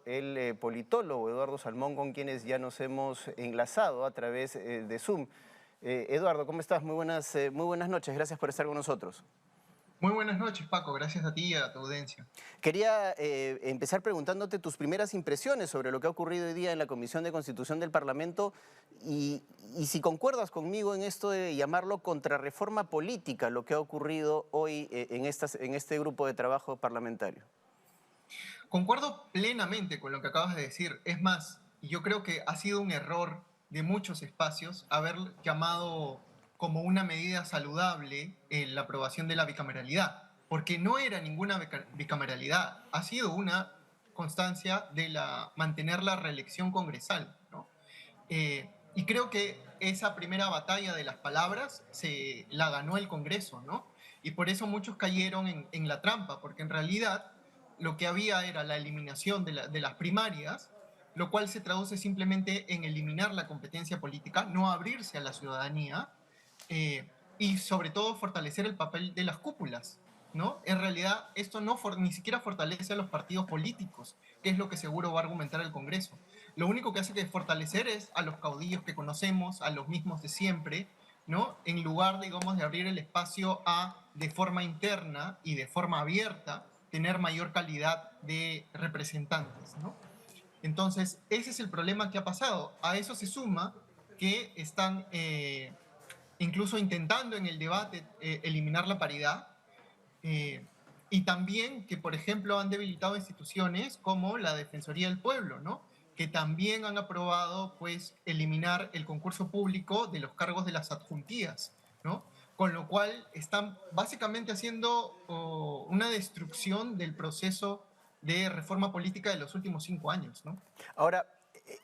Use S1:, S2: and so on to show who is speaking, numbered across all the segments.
S1: el politólogo Eduardo Salmón, con quienes ya nos hemos enlazado a través de Zoom. Eduardo, ¿cómo estás? Muy buenas noches, gracias por estar con nosotros.
S2: Muy buenas noches, Paco. Gracias a ti y a tu audiencia.
S1: Quería empezar preguntándote tus primeras impresiones sobre lo que ha ocurrido hoy día en la Comisión de Constitución del Parlamento y si concuerdas conmigo en esto de llamarlo contrarreforma política, lo que ha ocurrido hoy en este grupo de trabajo parlamentario.
S2: Concuerdo plenamente con lo que acabas de decir. Es más, yo creo que ha sido un error de muchos espacios haber llamado como una medida saludable la aprobación de la bicameralidad, porque no era ninguna bicameralidad, ha sido una constancia de mantener la reelección congresal, ¿no? Y creo que esa primera batalla de las palabras se la ganó el Congreso, ¿no? Y por eso muchos cayeron en la trampa, porque en realidad lo que había era la eliminación de las primarias, lo cual se traduce simplemente en eliminar la competencia política, no abrirse a la ciudadanía, y sobre todo fortalecer el papel de las cúpulas, ¿no? En realidad esto ni siquiera fortalece a los partidos políticos, que es lo que seguro va a argumentar el Congreso. Lo único que hace que fortalecer es a los caudillos que conocemos, a los mismos de siempre, ¿no? En lugar, digamos, de abrir el espacio a, de forma interna y de forma abierta, tener mayor calidad de representantes, ¿no? Entonces, ese es el problema que ha pasado. A eso se suma que están incluso intentando en el debate eliminar la paridad, eh, y también que, por ejemplo, han debilitado instituciones como la Defensoría del Pueblo, ¿no? Que también han aprobado, pues, eliminar el concurso público de los cargos de las adjuntías, ¿no? Con lo cual están básicamente haciendo una destrucción del proceso de reforma política de los últimos 5 años, ¿no?
S1: Ahora,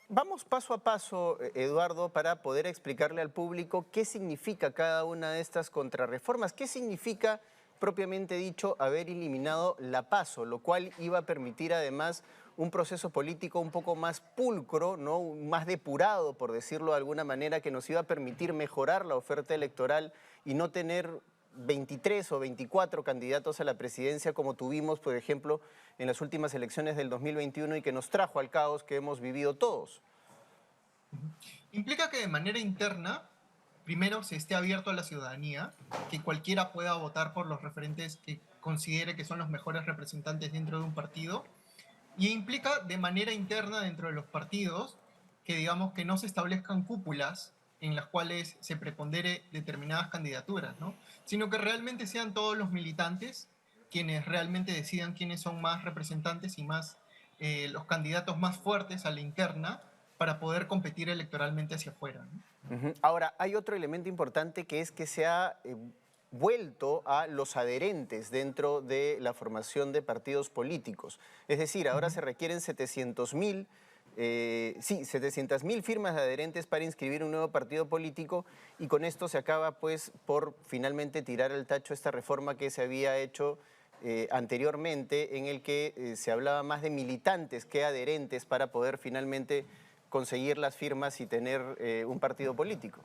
S1: vamos paso a paso, Eduardo, para poder explicarle al público qué significa cada una de estas contrarreformas, qué significa propiamente dicho haber eliminado la PASO, lo cual iba a permitir además un proceso político un poco más pulcro, ¿no? Más depurado, por decirlo de alguna manera, que nos iba a permitir mejorar la oferta electoral y no tener 23 o 24 candidatos a la presidencia como tuvimos, por ejemplo, en las últimas elecciones del 2021 y que nos trajo al caos que hemos vivido todos.
S2: Implica que de manera interna, primero, se esté abierto a la ciudadanía, que cualquiera pueda votar por los referentes que considere que son los mejores representantes dentro de un partido, y implica de manera interna dentro de los partidos que digamos que no se establezcan cúpulas en las cuales se prepondere determinadas candidaturas, ¿no? Sino que realmente sean todos los militantes quienes realmente decidan quiénes son más representantes y más los candidatos más fuertes a la interna para poder competir electoralmente hacia afuera, ¿no?
S1: Ahora, hay otro elemento importante que es que se ha vuelto a los adherentes dentro de la formación de partidos políticos. Es decir, ahora se requieren 700.000 firmas de adherentes para inscribir un nuevo partido político y con esto se acaba pues por finalmente tirar al tacho esta reforma que se había hecho anteriormente en el que se hablaba más de militantes que adherentes para poder finalmente conseguir las firmas y tener un partido político.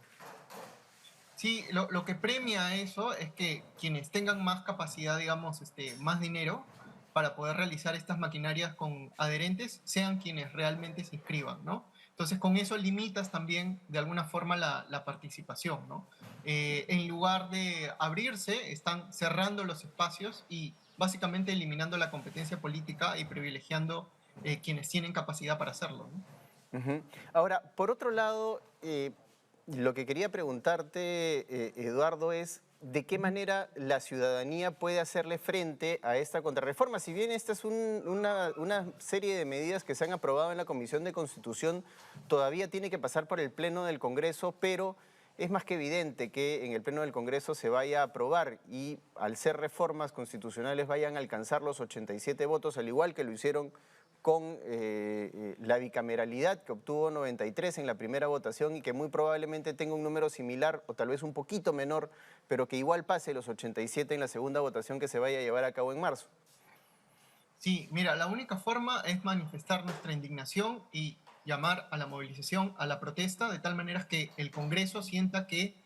S2: Sí, lo que premia eso es que quienes tengan más capacidad, digamos, más dinero para poder realizar estas maquinarias con adherentes, sean quienes realmente se inscriban, ¿no? Entonces, con eso limitas también, de alguna forma, la participación, ¿no? En lugar de abrirse, están cerrando los espacios y básicamente eliminando la competencia política y privilegiando quienes tienen capacidad para hacerlo, ¿no?
S1: Ahora, por otro lado, lo que quería preguntarte, Eduardo, es ¿de qué manera la ciudadanía puede hacerle frente a esta contrarreforma? Si bien esta es una serie de medidas que se han aprobado en la Comisión de Constitución, todavía tiene que pasar por el Pleno del Congreso, pero es más que evidente que en el Pleno del Congreso se vaya a aprobar y al ser reformas constitucionales vayan a alcanzar los 87 votos, al igual que lo hicieron con la bicameralidad que obtuvo 93 en la primera votación y que muy probablemente tenga un número similar o tal vez un poquito menor, pero que igual pase los 87 en la segunda votación que se vaya a llevar a cabo en marzo.
S2: Sí, mira, la única forma es manifestar nuestra indignación y llamar a la movilización, a la protesta, de tal manera que el Congreso sienta que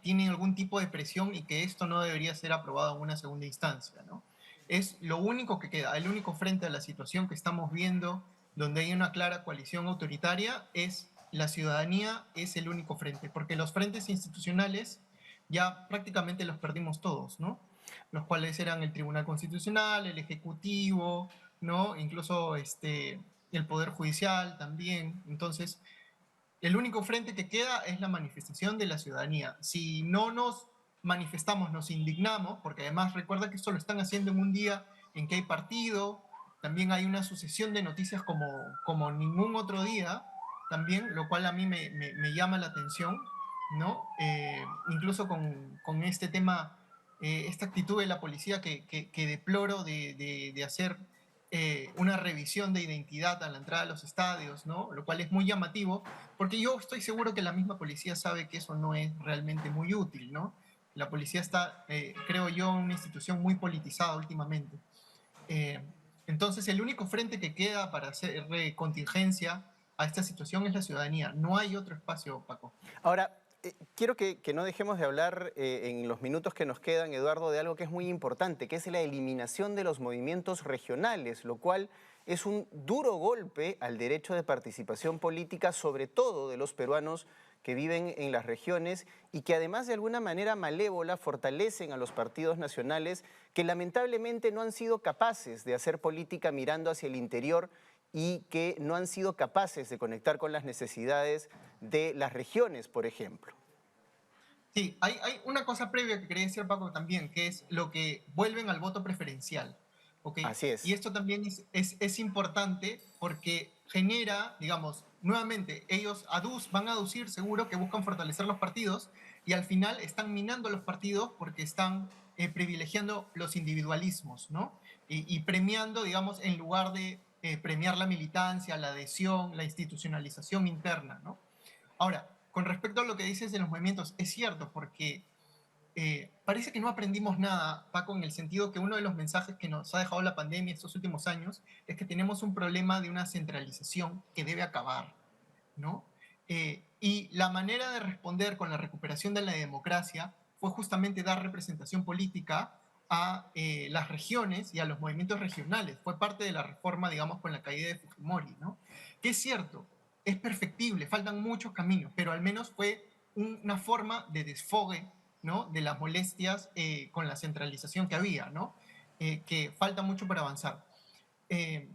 S2: tiene algún tipo de presión y que esto no debería ser aprobado en una segunda instancia, ¿no? Es lo único que queda, el único frente a la situación que estamos viendo donde hay una clara coalición autoritaria, es la ciudadanía es el único frente, porque los frentes institucionales ya prácticamente los perdimos todos, ¿no? Los cuales eran el Tribunal Constitucional, el Ejecutivo, ¿no? Incluso el Poder Judicial también. Entonces, el único frente que queda es la manifestación de la ciudadanía. Si no nos manifestamos, nos indignamos, porque además recuerda que esto lo están haciendo en un día en que hay partido, también hay una sucesión de noticias como ningún otro día, también, lo cual a mí me llama la atención, ¿no? Incluso con este tema, esta actitud de la policía que deploro de hacer una revisión de identidad a la entrada de los estadios, ¿no? Lo cual es muy llamativo, porque yo estoy seguro que la misma policía sabe que eso no es realmente muy útil, ¿no? La policía está, creo yo, una institución muy politizada últimamente. Eh, entonces, el único frente que queda para hacer contingencia a esta situación es la ciudadanía. No hay otro espacio, Paco.
S1: Ahora, quiero que no dejemos de hablar en los minutos que nos quedan, Eduardo, de algo que es muy importante, que es la eliminación de los movimientos regionales, lo cual es un duro golpe al derecho de participación política, sobre todo de los peruanos que viven en las regiones y que además de alguna manera malévola fortalecen a los partidos nacionales que lamentablemente no han sido capaces de hacer política mirando hacia el interior y que no han sido capaces de conectar con las necesidades de las regiones, por ejemplo.
S2: Sí, hay una cosa previa que quería decir, Paco, también, que es lo que vuelven al voto preferencial, ¿ok?
S1: Así
S2: Y
S1: es.
S2: esto también es importante porque genera, digamos, nuevamente, ellos van a aducir seguro que buscan fortalecer los partidos y al final están minando los partidos porque están privilegiando los individualismos, ¿no? Y premiando, digamos, en lugar de premiar la militancia, la adhesión, la institucionalización interna, ¿no? Ahora, con respecto a lo que dices de los movimientos, es cierto, porque parece que no aprendimos nada, Paco, en el sentido que uno de los mensajes que nos ha dejado la pandemia estos últimos años es que tenemos un problema de una centralización que debe acabar, ¿no? Y la manera de responder con la recuperación de la democracia fue justamente dar representación política a las regiones y a los movimientos regionales. Fue parte de la reforma, digamos, con la caída de Fujimori, ¿no? Que es cierto, es perfectible, faltan muchos caminos, pero al menos fue una forma de desfogue, ¿no? De las molestias con la centralización que había, ¿no? Que falta mucho para avanzar. Eh,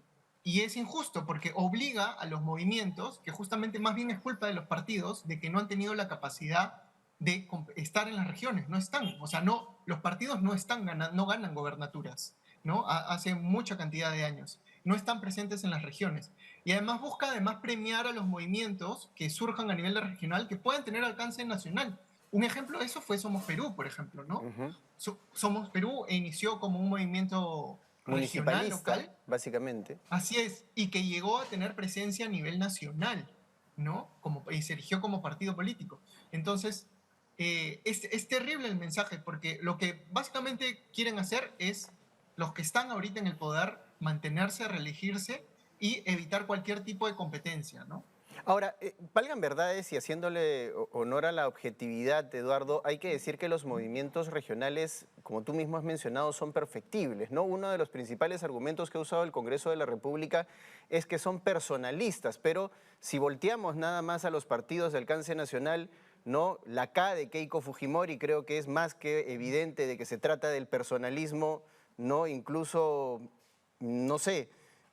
S2: y es injusto porque obliga a los movimientos, que justamente más bien es culpa de los partidos, de que no han tenido la capacidad de estar en las regiones, no están, o sea, no, los partidos no están no ganan gobernaturas, ¿no? Hace mucha cantidad de años, no están presentes en las regiones. Y además busca además premiar a los movimientos que surjan a nivel regional, que puedan tener alcance nacional. Un ejemplo de eso fue Somos Perú, por ejemplo, ¿no?
S1: Ujú.
S2: Somos Perú inició como un movimiento regional,
S1: Municipalista,
S2: local,
S1: básicamente.
S2: así es, y que llegó a tener presencia a nivel nacional, ¿no? Y se erigió como partido político. Entonces, es terrible el mensaje, porque lo que básicamente quieren hacer es, los que están ahorita en el poder, mantenerse, reelegirse y evitar cualquier tipo de competencia, ¿no?
S1: Ahora, valgan verdades y haciéndole honor a la objetividad, Eduardo, hay que decir que los movimientos regionales, como tú mismo has mencionado, son perfectibles, ¿no? Uno de los principales argumentos que ha usado el Congreso de la República es que son personalistas, pero si volteamos nada más a los partidos de alcance nacional, ¿no? La K de Keiko Fujimori creo que es más que evidente de que se trata del personalismo, ¿no? Incluso, no sé,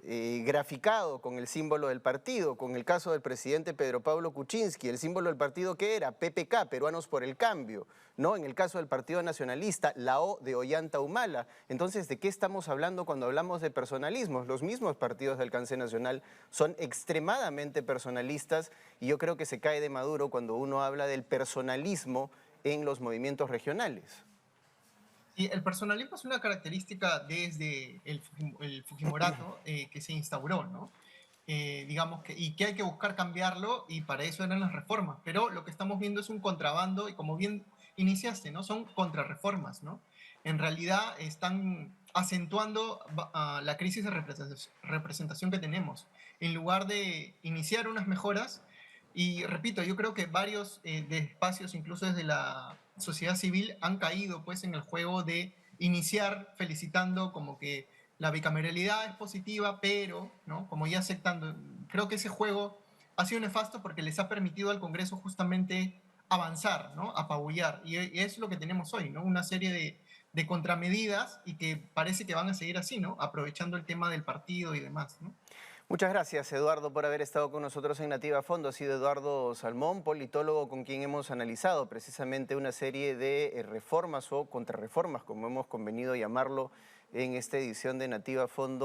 S1: graficado con el símbolo del partido, con el caso del presidente Pedro Pablo Kuczynski, el símbolo del partido que era PPK, Peruanos por el Cambio, ¿no? En el caso del Partido Nacionalista, la O de Ollanta Humala. Entonces, ¿de qué estamos hablando cuando hablamos de personalismos? Los mismos partidos de alcance nacional son extremadamente personalistas y yo creo que se cae de maduro cuando uno habla del personalismo en los movimientos regionales.
S2: Y el personalismo es una característica desde el Fujimorato que se instauró, ¿no? Digamos y que hay que buscar cambiarlo y para eso eran las reformas. Pero lo que estamos viendo es un contrabando y como bien iniciaste, ¿no? Son contrarreformas, ¿no? En realidad están acentuando la crisis de representación que tenemos. En lugar de iniciar unas mejoras, y repito, yo creo que varios de espacios, incluso desde la sociedad civil, han caído pues en el juego de iniciar felicitando como que la bicameralidad es positiva, pero, ¿no? Como ya aceptando, creo que ese juego ha sido nefasto porque les ha permitido al Congreso justamente avanzar, ¿no? Apabullar. Y es lo que tenemos hoy, ¿no? Una serie de contramedidas y que parece que van a seguir así, ¿no? Aprovechando el tema del partido y demás, ¿no?
S1: Muchas gracias, Eduardo, por haber estado con nosotros en Nativa Fondo. Ha sido Eduardo Salmón, politólogo con quien hemos analizado precisamente una serie de reformas o contrarreformas, como hemos convenido llamarlo en esta edición de Nativa Fondo.